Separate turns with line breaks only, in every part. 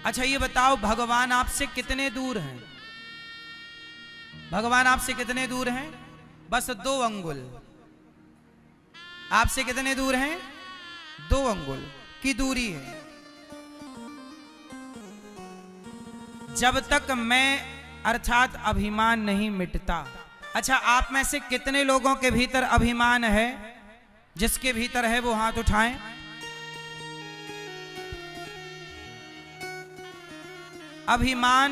अच्छा ये बताओ, भगवान आपसे कितने दूर हैं? भगवान आपसे कितने दूर हैं? बस 2 अंगुल। आपसे कितने दूर हैं? 2 अंगुल की दूरी है। जब तक मैं अर्थात अभिमान नहीं मिटता। अच्छा, आप में से कितने लोगों के भीतर अभिमान है? जिसके भीतर है वो हाथ उठाएं। अभिमान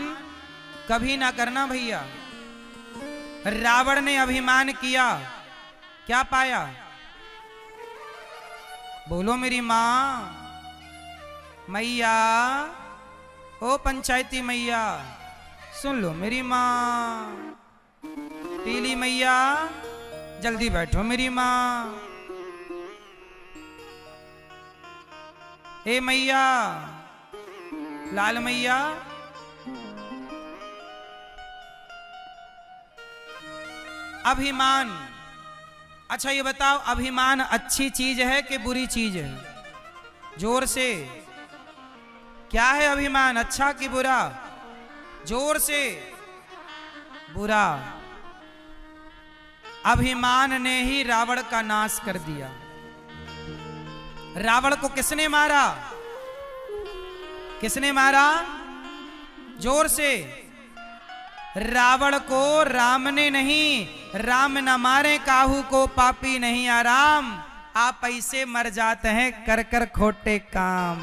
कभी ना करना भैया। रावण ने अभिमान किया, क्या पाया? बोलो मेरी मां, मैया, ओ पंचायती मैया, सुन लो मेरी मां। पीली मैया, जल्दी बैठो मेरी मां। ए मैया, लाल मैया, अभिमान। अच्छा ये बताओ, अभिमान अच्छी चीज है कि बुरी चीज है? जोर से, क्या है अभिमान, अच्छा कि बुरा? जोर से, बुरा। अभिमान ने ही रावण का नाश कर दिया। रावण को किसने मारा? किसने मारा? जोर से। रावण को राम ने नहीं, राम न मारे काहू को पापी नहीं आराम। आप ऐसे मर जाते हैं कर कर खोटे काम।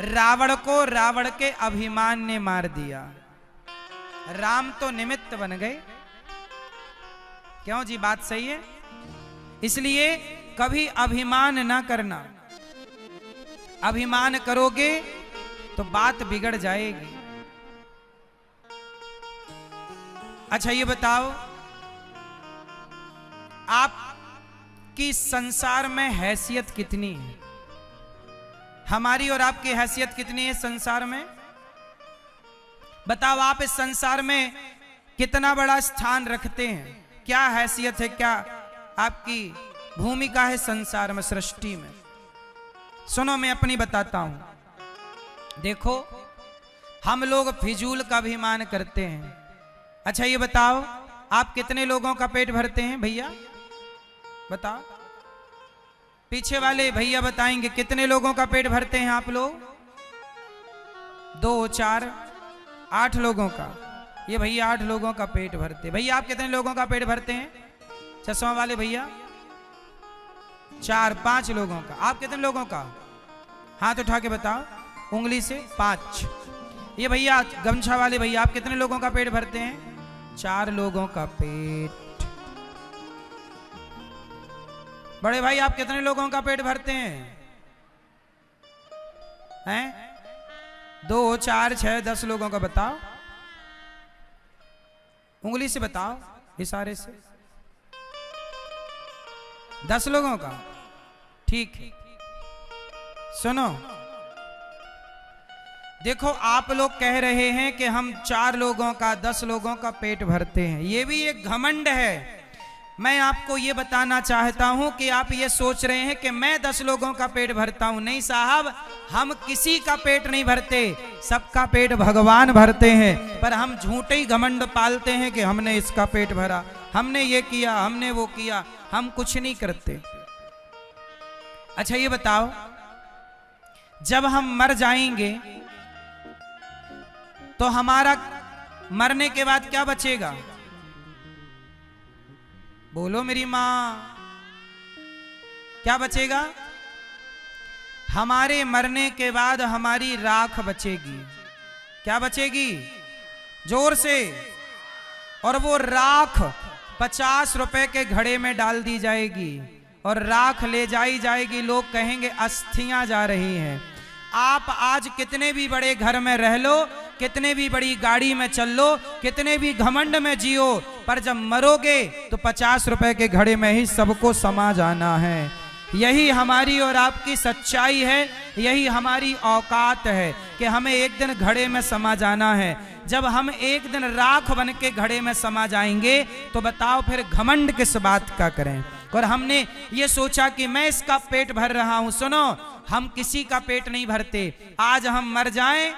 रावण को रावण के अभिमान ने मार दिया। राम तो निमित्त बन गए। क्यों जी, बात सही है? इसलिए कभी अभिमान ना करना। अभिमान करोगे तो बात बिगड़ जाएगी। अच्छा ये बताओ, आपकी संसार में हैसियत कितनी है? हमारी और आपकी हैसियत कितनी है संसार में? बताओ, आप इस संसार में कितना बड़ा स्थान रखते हैं? क्या हैसियत है, क्या आपकी भूमिका है संसार में, सृष्टि में? सुनो, मैं अपनी बताता हूं। देखो, हम लोग फिजूल का अभिमान करते हैं। अच्छा ये बताओ, आप कितने लोगों का पेट भरते हैं भैया? बताओ, पीछे वाले भैया बताएंगे कितने लोगों का पेट भरते हैं आप लोग? 2, 4, 8 लोगों का। ये भैया 8 लोगों का पेट भरते। भैया आप कितने लोगों का पेट भरते हैं? चश्मा वाले भैया 4, 5 लोगों का। आप कितने लोगों का? हाथ उठा के बताओ उंगली से। 5। ये भैया गमछा वाले भैया, आप कितने लोगों का पेट भरते हैं? 4 लोगों का पेट। बड़े भाई आप कितने लोगों का पेट भरते हैं? हैं? 2, 4, 6, 10 लोगों का। बताओ उंगली से, बताओ इशारे से। 10 लोगों का, ठीक है। सुनो, देखो, आप लोग कह रहे हैं कि हम 4 लोगों का, 10 लोगों का पेट भरते हैं। ये भी एक घमंड है। मैं आपको ये बताना चाहता हूं कि आप ये सोच रहे हैं कि मैं 10 लोगों का पेट भरता हूं। नहीं साहब, हम किसी का पेट नहीं भरते, सबका पेट भगवान भरते हैं। पर हम झूठे ही घमंड पालते हैं कि हमने इसका पेट भरा, हमने ये किया, हमने वो किया। हम कुछ नहीं करते। अच्छा ये बताओ, जब हम मर जाएंगे तो हमारा मरने के बाद क्या बचेगा? बोलो मेरी मां, क्या बचेगा? हमारे मरने के बाद हमारी राख बचेगी। क्या बचेगी? जोर से। और वो राख 50 रुपए के घड़े में डाल दी जाएगी और राख ले जाई जाएगी। लोग कहेंगे अस्थियां जा रही हैं। आप आज कितने भी बड़े घर में रह लो, कितने भी बड़ी गाड़ी में चल लो, कितने भी घमंड में जियो, पर जब मरोगे तो 50 रुपए के घड़े में ही सबको समा जाना है। यही हमारी और आपकी सच्चाई है, यही हमारी औकात है कि हमें एक दिन घड़े में समा जाना है। जब हम एक दिन राख बन के घड़े में समा जाएंगे तो बताओ फिर घमंड किस बात का करें। और हमने ये सोचा कि मैं इसका पेट भर रहा हूं। सुनो, हम किसी का पेट नहीं भरते। आज हम मर जाएं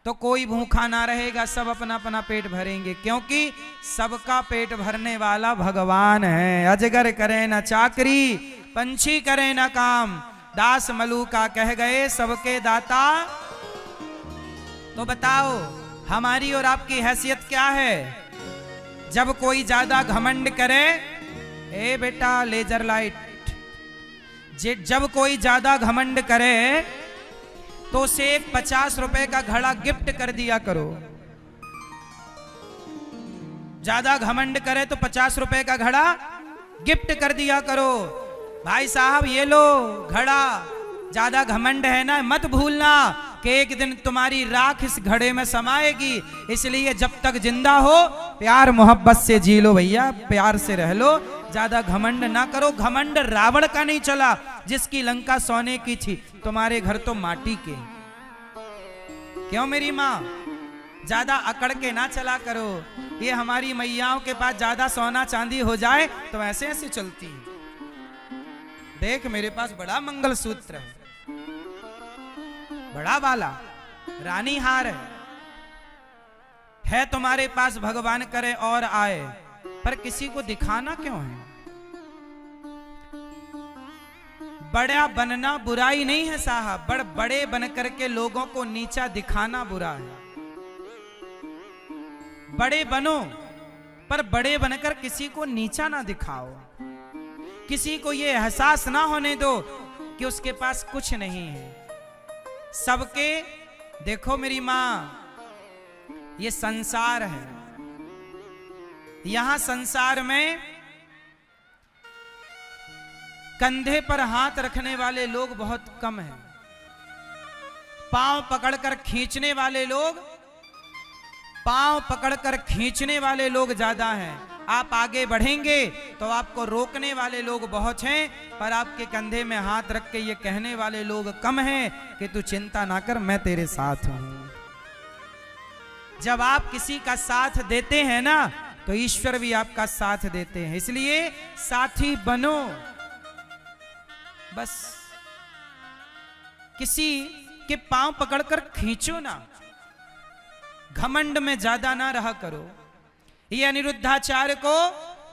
तो कोई भूखा ना रहेगा, सब अपना अपना पेट भरेंगे, क्योंकि सबका पेट भरने वाला भगवान है। अजगर करे न चाकरी, पंछी करे न काम, दास मलूका कह गए सबके दाता। तो बताओ हमारी और आपकी हैसियत क्या है? जब कोई ज्यादा घमंड करे, ए बेटा लेजर लाइट, जब कोई ज्यादा घमंड करे तो उसे एक 50 रुपए का घड़ा गिफ्ट कर दिया करो। ज्यादा घमंड करे तो 50 रुपए का घड़ा गिफ्ट कर दिया करो। भाई साहब ये लो घड़ा, ज्यादा घमंड है ना, मत भूलना कि एक दिन तुम्हारी राख इस घड़े में समाएगी। इसलिए जब तक जिंदा हो प्यार मोहब्बत से जी लो भैया, प्यार से रह लो, ज्यादा घमंड ना करो। घमंड रावण का नहीं चला जिसकी लंका सोने की थी, तुम्हारे घर तो माटी के। क्यों मेरी माँ? ज्यादा अकड़ के ना चला करो। ये हमारी मैयाओं के पास ज्यादा सोना चांदी हो जाए तो ऐसे ऐसे चलती है। देख मेरे पास बड़ा मंगलसूत्र है, बड़ा वाला रानी हार है तुम्हारे पास, भगवान करे और आए, पर किसी को दिखाना क्यों है? बड़ा बनना बुराई नहीं है साहब, बड़े बन करके लोगों को नीचा दिखाना बुरा है। बड़े बनो पर बड़े बनकर किसी को नीचा ना दिखाओ। किसी को ये एहसास ना होने दो कि उसके पास कुछ नहीं है। सबके देखो मेरी मां, ये संसार है, यहां संसार में कंधे पर हाथ रखने वाले लोग बहुत कम हैं। पांव पकड़कर खींचने वाले लोग, पांव पकड़कर खींचने वाले लोग ज्यादा हैं। आप आगे बढ़ेंगे तो आपको रोकने वाले लोग बहुत हैं, पर आपके कंधे में हाथ रख के ये कहने वाले लोग कम हैं कि तू चिंता ना कर, मैं तेरे साथ हूं। जब आप किसी का साथ देते हैं ना तो ईश्वर भी आपका साथ देते हैं। इसलिए साथी बनो, बस किसी के पांव पकड़कर खींचो ना, घमंड में ज्यादा ना रहा करो। ये अनिरुद्धाचार्य को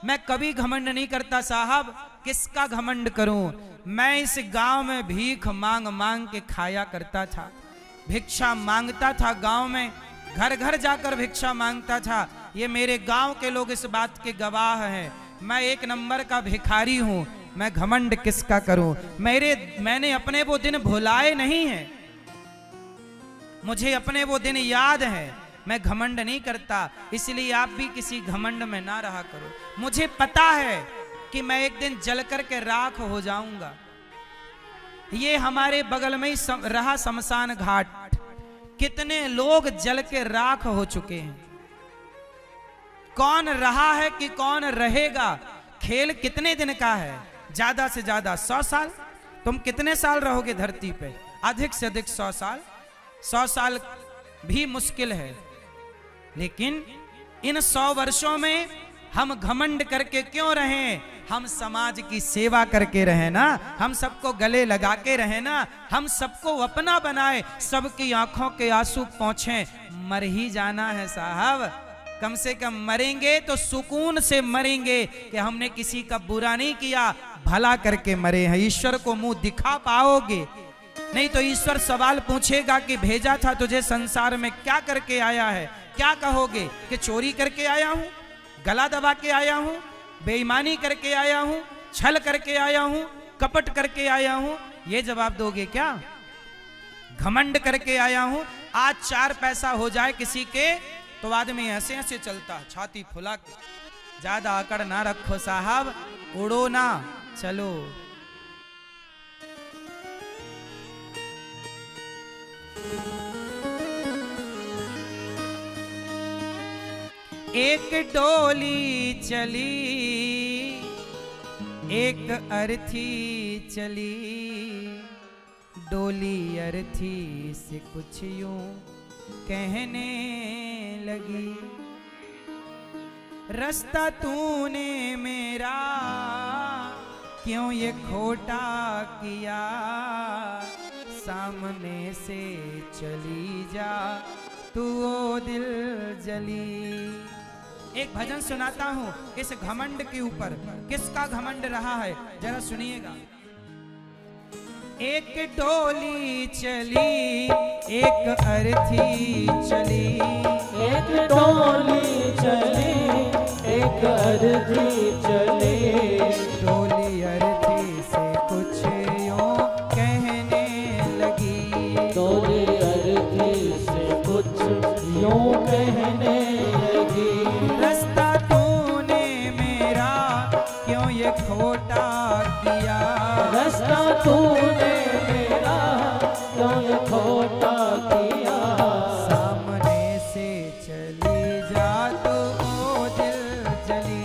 मैं कभी घमंड नहीं करता साहब, किसका घमंड करूं? मैं इस गांव में भीख मांग मांग के खाया करता था, भिक्षा मांगता था गांव में, घर घर जाकर भिक्षा मांगता था। ये मेरे गांव के लोग इस बात के गवाह हैं। मैं एक नंबर का भिखारी हूं, मैं घमंड किसका करूं? मैंने अपने वो दिन भुलाए नहीं हैं, मुझे अपने वो दिन याद है। मैं घमंड नहीं करता, इसलिए आप भी किसी घमंड में ना रहा करो। मुझे पता है कि मैं एक दिन जल करके राख हो जाऊंगा। ये हमारे बगल में ही रहा शमशान घाट, कितने लोग जल के राख हो चुके हैं। कौन रहा है कि कौन रहेगा? खेल कितने दिन का है? ज्यादा से ज्यादा 100 साल। तुम कितने साल रहोगे धरती पे? अधिक से अधिक 100 साल। 100 साल भी मुश्किल है, लेकिन इन 100 वर्षों में हम घमंड करके क्यों रहें? हम समाज की सेवा करके रहें ना, हम सबको गले लगा के रहें ना, हम सबको अपना बनाए, सबकी आंखों के आंसू पहुंचे। मर ही जाना है साहब, कम से कम मरेंगे तो सुकून से मरेंगे कि हमने किसी का बुरा नहीं किया, भला करके मरे हैं। ईश्वर को मुंह दिखा पाओगे? नहीं तो ईश्वर सवाल पूछेगा कि भेजा था तुझे संसार में, क्या करके आया है? क्या कहोगे कि चोरी करके आया हूं, गला दबा के आया हूं, बेईमानी करके आया हूं, छल करके आया हूं, कपट करके आया हूं? ये जवाब दोगे क्या? घमंड करके आया हूं। आज 4 पैसा हो जाए किसी के तो आदमी ऐसे ऐसे चलता, छाती फुला के। ज्यादा अकड़ ना रखो साहब, उड़ो ना, चलो। एक डोली चली, एक अर्थी चली, डोली अर्थी से कुछ यूं कहने लगी, रास्ता तूने मेरा क्यों ये खोटा किया, सामने से चली जा तू ओ दिल जली। एक भजन सुनाता हूं इस घमंड के ऊपर, किसका घमंड रहा है जरा सुनिएगा। एक डोली चली एक अर्थी चली,
एक डोली चली एक अर्थी चली,
डोली अर्थी से कुछ यूं कहने लगी,
डोली अर्थी से कुछ यूं कहने लगी,
रास्ता तूने मेरा क्यों ये खोटा किया,
रास्ता तूने मेरा क्यों ये खोटा किया,
सामने से चली जा तू ओ दिल जली,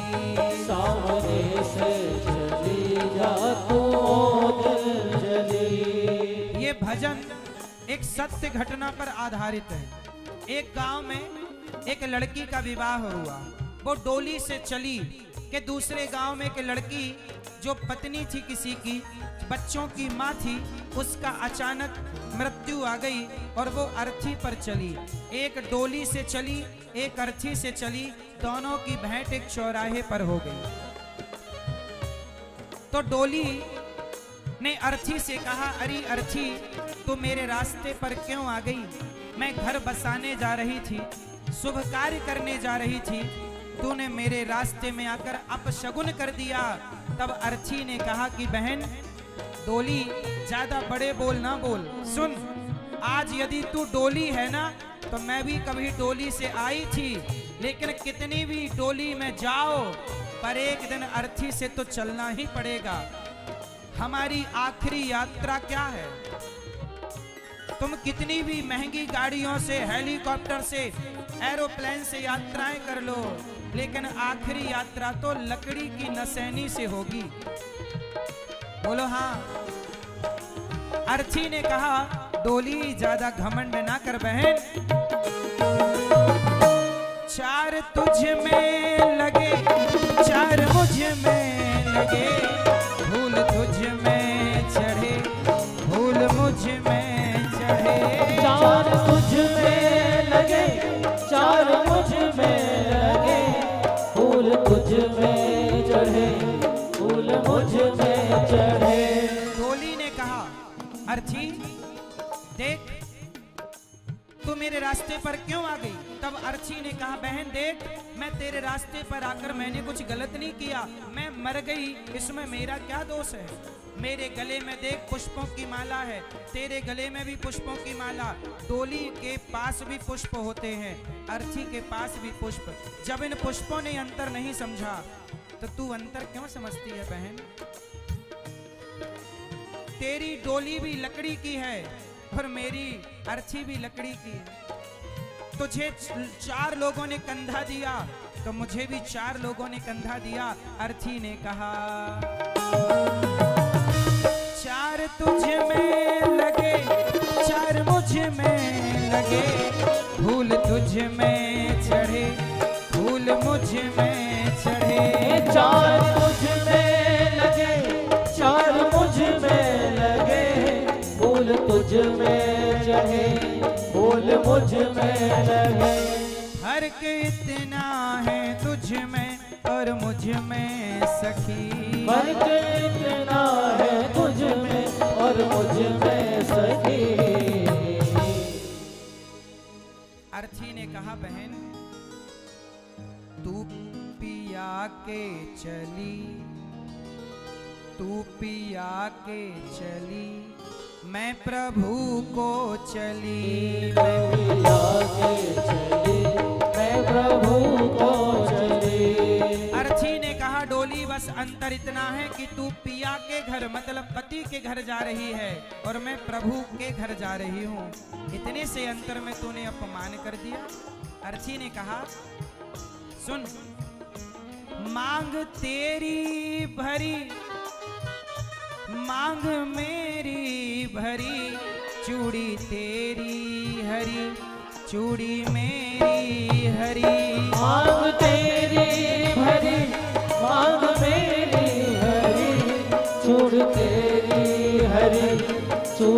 सामने से चली जा तू ओ दिल जली।
ये भजन एक सत्य घटना पर आधारित है। एक गांव में एक लड़की का विवाह हुआ, वो डोली से चली कि दूसरे गांव में एक लड़की जो पत्नी थी किसी की, बच्चों की माँ थी, उसका अचानक मृत्यु आ गई और वो अर्थी पर चली। एक डोली से चली एक अर्थी से चली, दोनों की भेंट एक चौराहे पर हो गई। तो डोली ने अर्थी से कहा, अरे अर्थी तू मेरे रास्ते पर क्यों आ गई, मैं घर बसाने जा रही थी, शुभ कार्य करने जा रही थी, तूने मेरे रास्ते में आकर अपशगुन कर दिया। तब अर्थी ने कहा कि बहन डोली ज्यादा बड़े बोल ना बोल, सुन आज यदि तू डोली है ना तो मैं भी कभी डोली से आई थी, लेकिन कितनी भी डोली में जाओ पर एक दिन अर्थी से तो चलना ही पड़ेगा। हमारी आखिरी यात्रा क्या है, तुम कितनी भी महंगी गाड़ियों से, हेलीकॉप्टर से, एरोप्लेन से यात्राएं कर लो, लेकिन आखिरी यात्रा तो लकड़ी की नसैनी से होगी। बोलो हाँ। अर्थी ने कहा डोली ज्यादा घमंड ना कर बहन, चार तुझ में लगे चार मुझ में लगे, फूल तुझ में चढ़े फूल मुझ में चढ़े,
चार तुझ में लगे चार मुझ में लगे, फूल तुझ में चढ़े फूल मुझ में चढ़े।
डोली ने कहा अर्थी देख तू मेरे रास्ते पर क्यों आ गई। तब अर्थी ने कहा बहन देख मैं तेरे रास्ते पर आकर मैंने कुछ गलत नहीं किया, मैं मर गई, इसमें मेरा क्या दोष है। मेरे गले में देख पुष्पों की माला है, तेरे गले में भी पुष्पों की माला, डोली के पास भी पुष्प होते हैं, अर्थी के पास भी पुष्प। जब इन पुष्पों ने अंतर नहीं समझा तो तू अंतर क्यों समझती है बहन। तेरी डोली भी लकड़ी की है और मेरी अर्थी भी लकड़ी की है। तुझे चार लोगों ने कंधा दिया तो मुझे भी चार लोगों ने कंधा दिया। अर्थी ने कहा चार तुझ में लगे चार मुझ में लगे, फूल तुझ में चढ़े फूल मुझ में चढ़े,
चार तुझ में लगे चार मुझ में लगे, फूल तुझ में चढ़े फूल मुझ में लगे।
फर्क इतना है तुझ में और मुझ में सखी,
फर्क इतना है तुझ में और मुझ में सखी।
अर्थी ने कहा बहन तू पिया के चली, तू पिया के चली, मैं प्रभु को चली,
मैं पिया के चली मैं प्रभु को चली।
अर्थी ने कहा डोली बस अंतर इतना है कि तू पिया के घर मतलब पति के घर जा रही है और मैं प्रभु के घर जा रही हूँ, इतने से अंतर में तूने अपमान कर दिया। अर्थी ने कहा सुन मांग तेरी भरी मांग मेरी भरी, चूड़ी तेरी हरी चूड़ी मेरी हरी,
मांग तेरी भरी मांग मेरी हरी,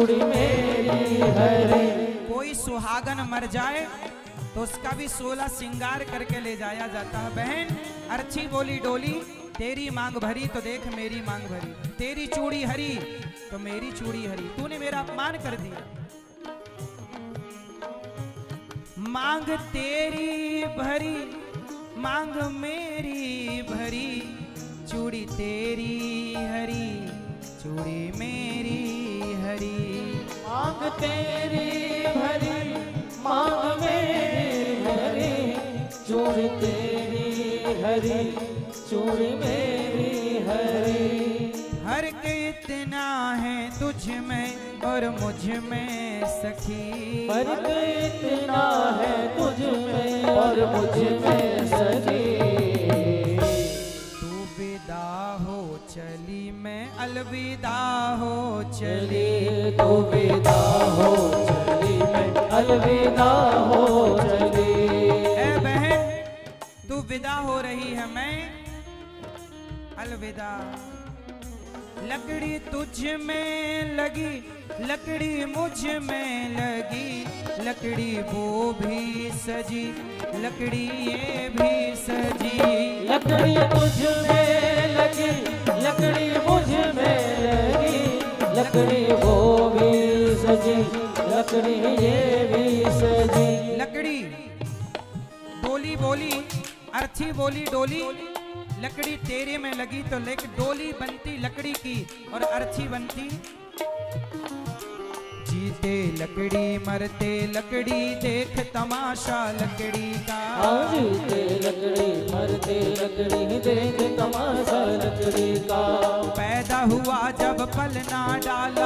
चूड़ी मेरी हरी।
कोई सुहागन मर जाए तो उसका भी 16 श्रृंगार करके ले जाया जाता है। बहन अर्ची बोली डोली, तेरी मांग भरी तो देख मेरी मांग भरी, तेरी चूड़ी हरी तो मेरी चूड़ी हरी, तूने मेरा अपमान कर दिया। मांग तेरी भरी मांग मेरी भरी, चूड़ी तेरी हरी चूड़ी मेरी हरी।
मांग तेरी भरी मांग मेरी हरी, चूड़ी तेरी हरी चूड़ी मेरी हरी।
फर्क इतना है तुझ में और मुझ में सखी,
फर्क इतना है तुझ में और मुझ में सखी।
तू विदा हो चली मैं अलविदा हो चली,
तू विदा हो चली मैं अलविदा हो चली।
ए बहन तू विदा हो रही है मैं अलविदा। लकड़ी तुझ में लगी लकड़ी मुझ में लगी, लकड़ी वो भी सजी लकड़ी ये भी सजी।
लकड़ी तुझ में लगी लकड़ी मुझ में लगी, लकड़ी वो भी सजी लकड़ी ये भी सजी।
लकड़ी डोली बोली अर्थी बोली डोली, लकड़ी तेरे में लगी तो डोली बनती लकड़ी की और अर्थी बनती। जीते लकड़ी मरते लकड़ी देख तमाशा लकड़ी का,
जीते लकड़ी मरते लकड़ी देख तमाशा लकड़ी का।
पैदा हुआ जब पल ना डाला